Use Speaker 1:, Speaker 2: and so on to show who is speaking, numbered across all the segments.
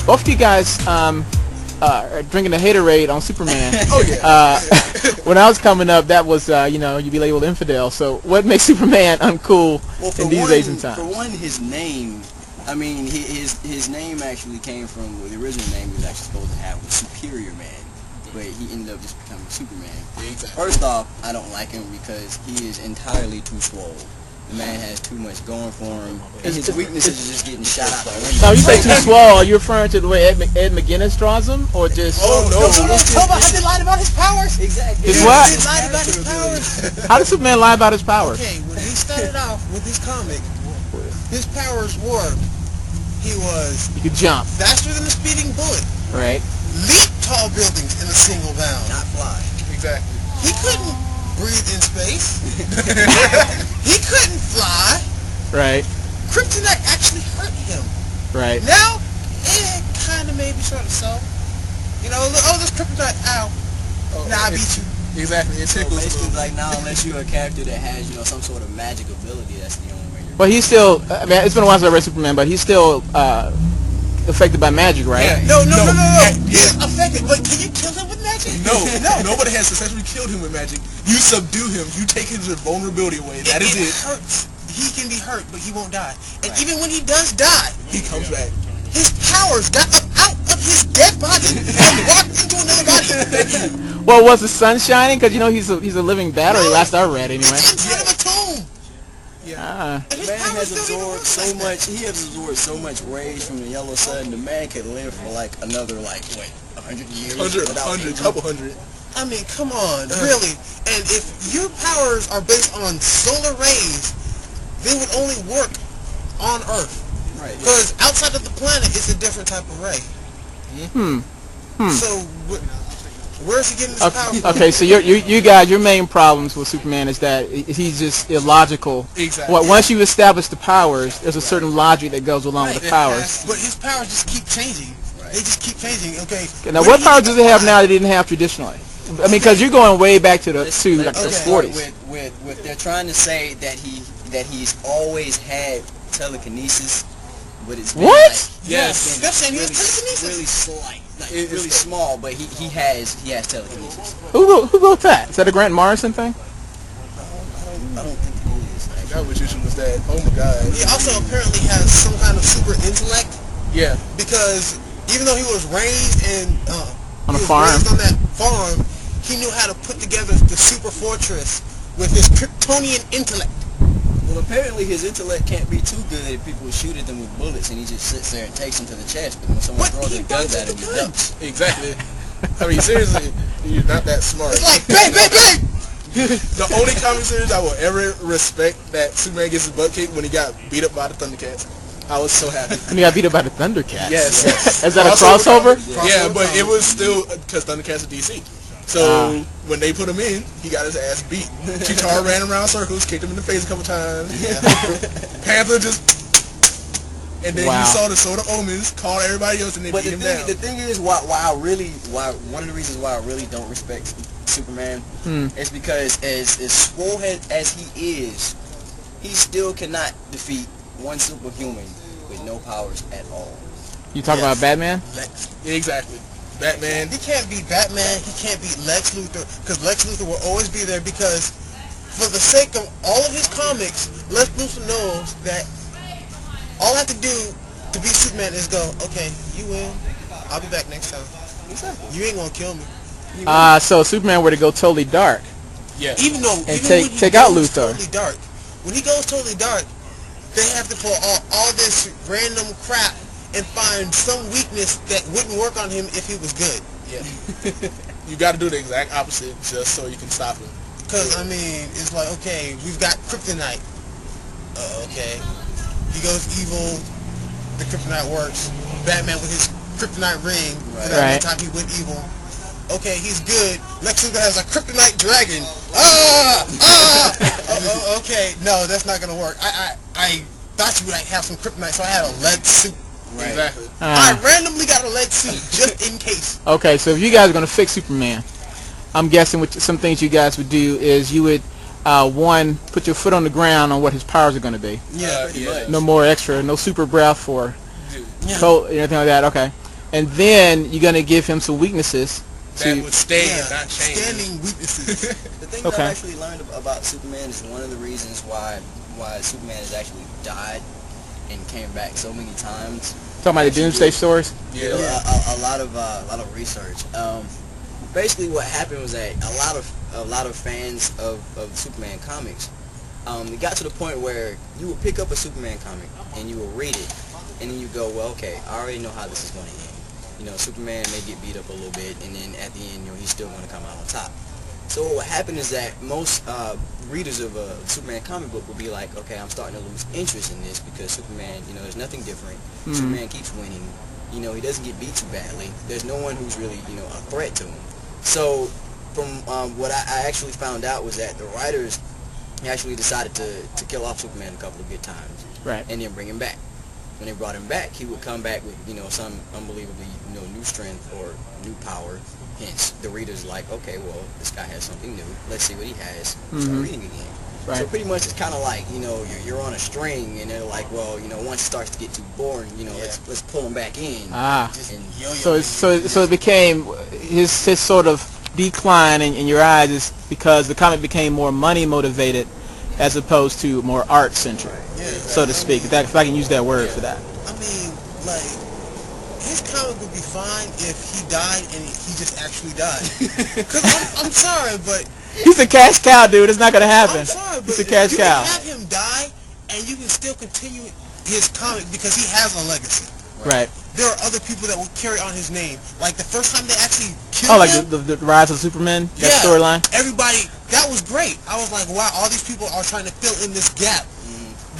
Speaker 1: both of you guys are drinking the haterade on Superman.
Speaker 2: Oh yeah.
Speaker 1: When I was coming up, that was you know, you'd be labeled infidel. So what makes Superman uncool in these days and times?
Speaker 3: For one, his name. I mean, his name actually came from, well, the original name he was actually supposed to have was Superior Man, but he ended up just becoming Superman.
Speaker 2: Exactly.
Speaker 3: First off, I don't like him because he is entirely too swole. The man has too much going for him, and his weaknesses is just getting shot out the window.
Speaker 1: Now, you say too swole, are you referring to the way Ed McGuinness draws him, or just...
Speaker 2: Oh, no.
Speaker 4: How they lied about his powers?
Speaker 3: Exactly.
Speaker 1: His what?
Speaker 4: They lied about his powers.
Speaker 1: How does Superman lie about his powers?
Speaker 4: Okay, when he started off with his comic, his powers were, he was
Speaker 1: You could jump,
Speaker 4: faster than a speeding bullet,
Speaker 1: right?
Speaker 4: leap tall buildings in a single bound.
Speaker 3: Not fly.
Speaker 2: Exactly.
Speaker 4: He couldn't breathe in space. He couldn't fly.
Speaker 1: Right,
Speaker 4: Kryptonite actually hurt him.
Speaker 1: right.
Speaker 4: Now, it kind of maybe sort of so. You know, oh, this kryptonite, ow. Now I beat you.
Speaker 2: Exactly. It
Speaker 3: So
Speaker 2: tickles.
Speaker 3: basically, like, now unless you're a character that has, you know, some sort of magic ability, that's the only way you're...
Speaker 1: But he's still, I mean, it's been a while since I read Superman, but he's still affected by magic, right?
Speaker 2: Yeah.
Speaker 4: No.
Speaker 2: Yeah.
Speaker 4: He's affected, but can you kill him with magic?
Speaker 2: No. Nobody has successfully killed him with magic. You subdue him. You take his vulnerability away. That is it.
Speaker 4: Hurts. He can be hurt, but he won't die. And even when he does die,
Speaker 2: He comes back.
Speaker 4: his powers got up out of his dead body and walked into another body.
Speaker 1: Well, was the sun shining? Because, you know, he's a living battery, last I read, anyway.
Speaker 4: He's inside of a tomb.
Speaker 1: Ah.
Speaker 4: And his
Speaker 3: Man
Speaker 4: powers
Speaker 3: has
Speaker 4: don't even
Speaker 3: absorbed
Speaker 4: work
Speaker 3: so
Speaker 4: like that.
Speaker 3: much. He has absorbed so much rage from the yellow sun. The man could live for like another 100 years. without aging.
Speaker 2: Couple hundred.
Speaker 4: I mean, come on, really. And if your powers are based on solar rays, they would only work on Earth.
Speaker 3: Right.
Speaker 4: Because outside of the planet, it's a different type of ray. So, where's he getting his power from?
Speaker 1: Okay, so you guys, your main problems with Superman is that he's just illogical.
Speaker 2: Exactly.
Speaker 1: Once you establish the powers, there's a certain logic that goes along with the powers.
Speaker 4: But his powers just keep changing. They just keep changing. Okay.
Speaker 1: Now, what powers does he have now that he didn't have traditionally? I mean, because you're going way back to the
Speaker 3: Let's
Speaker 1: the
Speaker 3: start
Speaker 1: 40s.
Speaker 3: with they're trying to say that he's always had telekinesis, but it's been
Speaker 1: What?
Speaker 3: Like,
Speaker 2: Yes.
Speaker 3: it's
Speaker 4: They're saying he
Speaker 3: been
Speaker 4: has telekinesis.
Speaker 3: really slight, like
Speaker 2: It's-
Speaker 3: really small, but he has telekinesis.
Speaker 1: Who wrote that? Is that a Grant Morrison thing?
Speaker 3: I don't think it is. Like,
Speaker 2: That magician was that. Oh my god.
Speaker 4: He also apparently has some kind of super intellect
Speaker 2: Yeah.
Speaker 4: because even though he was raised
Speaker 1: On a
Speaker 4: he was
Speaker 1: farm.
Speaker 4: raised on that farm, he knew how to put together the super fortress with his Kryptonian intellect.
Speaker 3: well, apparently his intellect can't be too good if people shoot at them with bullets, and he just sits there and takes them to the chest. But when someone
Speaker 4: What?
Speaker 3: throws
Speaker 4: He
Speaker 3: a gun
Speaker 4: runs
Speaker 3: at him,
Speaker 4: with
Speaker 3: he
Speaker 4: the
Speaker 3: ducks.
Speaker 2: Exactly. I mean, seriously, you're not that smart.
Speaker 4: It's like bang, bang, bang.
Speaker 2: The only comic series I will ever respect that Superman gets his butt kicked when he got beat up by the Thundercats. I was so happy.
Speaker 1: When he got beat up by the Thundercats.
Speaker 2: Yes.
Speaker 1: Is that a crossover?
Speaker 2: Yeah, but it was still because Thundercats are DC. So when they put him in, he got his ass beat. Chitara ran around circles, kicked him in the face a couple times. Panther just, and then
Speaker 1: Wow.
Speaker 2: he saw the Sword of Omens, called everybody else, and they
Speaker 3: But
Speaker 2: beat
Speaker 3: the
Speaker 2: him down.
Speaker 3: thing is, why one of the reasons why I really don't respect Superman is because as swole as he is, he still cannot defeat one superhuman with no powers at all.
Speaker 1: You talking about Batman?
Speaker 2: Exactly. Batman.
Speaker 4: He can't beat Batman. He can't beat Lex Luthor because Lex Luthor will always be there because for the sake of all of his comics, Lex Luthor knows that all I have to do to beat Superman is go, okay, you win. I'll be back next time.
Speaker 3: Exactly.
Speaker 4: You ain't gonna kill me.
Speaker 1: So Superman were to go totally dark.
Speaker 2: Yeah.
Speaker 4: Even though
Speaker 1: And
Speaker 4: even when he
Speaker 1: take out
Speaker 4: goes
Speaker 1: Luthor.
Speaker 4: Totally dark. When he goes totally dark, they have to pull all this random crap and find some weakness that wouldn't work on him if he was good.
Speaker 2: Yeah. You got to do the exact opposite just so you can stop him.
Speaker 4: Because, I mean, it's like, okay, we've got kryptonite. Okay. He goes evil, the kryptonite works. Batman with his kryptonite ring, so that one time he went evil. Okay, he's good. Lex Luthor has a kryptonite dragon. Okay, no, that's not going to work. I thought you would have some kryptonite, so I had a lead suit.
Speaker 3: Right.
Speaker 2: Exactly.
Speaker 4: I randomly got a lead suit just in case.
Speaker 1: Okay, so if you guys are going to fix Superman, I'm guessing some things you guys would do is you would, one, put your foot on the ground on what his powers are going to be.
Speaker 4: Yeah,
Speaker 2: yeah.
Speaker 1: No more extra, no super breath or cold, anything like that. Okay. and then you're gonna give him some weaknesses
Speaker 2: that would stay and not change.
Speaker 4: Standing weaknesses.
Speaker 3: The thing that I actually learned about Superman is one of the reasons why Superman has actually died and came back so many times.
Speaker 1: Talking about the Doomsday stories.
Speaker 3: Yeah, a lot of research. Basically, what happened was that a lot of fans of Superman comics, it got to the point where you would pick up a Superman comic and you will read it, and then you go, well, okay, I already know how this is going to end. You know, Superman may get beat up a little bit, and then at the end, you know, he's still going to come out on top. So what happened is that most readers of a Superman comic book will be like, okay, I'm starting to lose interest in this because Superman, you know, there's nothing different. Superman keeps winning. You know, he doesn't get beat too badly. There's no one who's really, you know, a threat to him. So from what I actually found out was that the writers actually decided to kill off Superman a couple of good times.
Speaker 1: Right.
Speaker 3: And then bring him back. When they brought him back, he would come back with, you know, some unbelievably, you know, new strength or new power. Hence, the reader's like, okay, well, this guy has something new. Let's see what he has. Start reading again.
Speaker 1: Right.
Speaker 3: So pretty much it's kind of like, you know, you're on a string, and they're like, well, you know, once it starts to get too boring, you know, let's pull him back in.
Speaker 1: So it became his sort of decline in your eyes is because the comic became more money motivated as opposed to more art centric, so to speak. If I can use that word for that.
Speaker 4: I mean, like, his comic would be fine if he died and he just actually died. Because I'm sorry, but
Speaker 1: he's a cash cow, dude. It's not gonna happen.
Speaker 4: I'm sorry, but
Speaker 1: he's a cash
Speaker 4: you
Speaker 1: cow.
Speaker 4: can have him die and you can still continue his comic because he has a legacy.
Speaker 1: Right.
Speaker 4: There are other people that will carry on his name. Like the first time they actually killed
Speaker 1: like
Speaker 4: him.
Speaker 1: the Rise of Superman, that storyline.
Speaker 4: Everybody, that was great. I was like, wow, all these people are trying to fill in this gap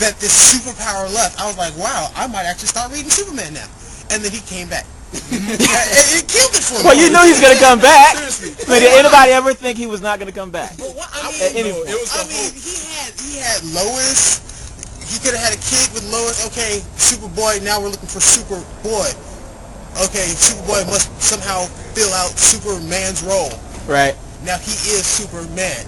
Speaker 4: that this superpower left. I was like, wow, I might actually start reading Superman now. And then he came back. It killed it for me.
Speaker 1: Well, you knew he was gonna come back.
Speaker 2: Seriously.
Speaker 1: But did anybody ever think he was not gonna come back?
Speaker 4: But what,
Speaker 1: At any point.
Speaker 4: he had Lois. He could have had a kid with Lois. Okay, Superboy. Now we're looking for Superboy. Okay, Superboy must somehow fill out Superman's role.
Speaker 1: Right.
Speaker 4: Now he is Superman.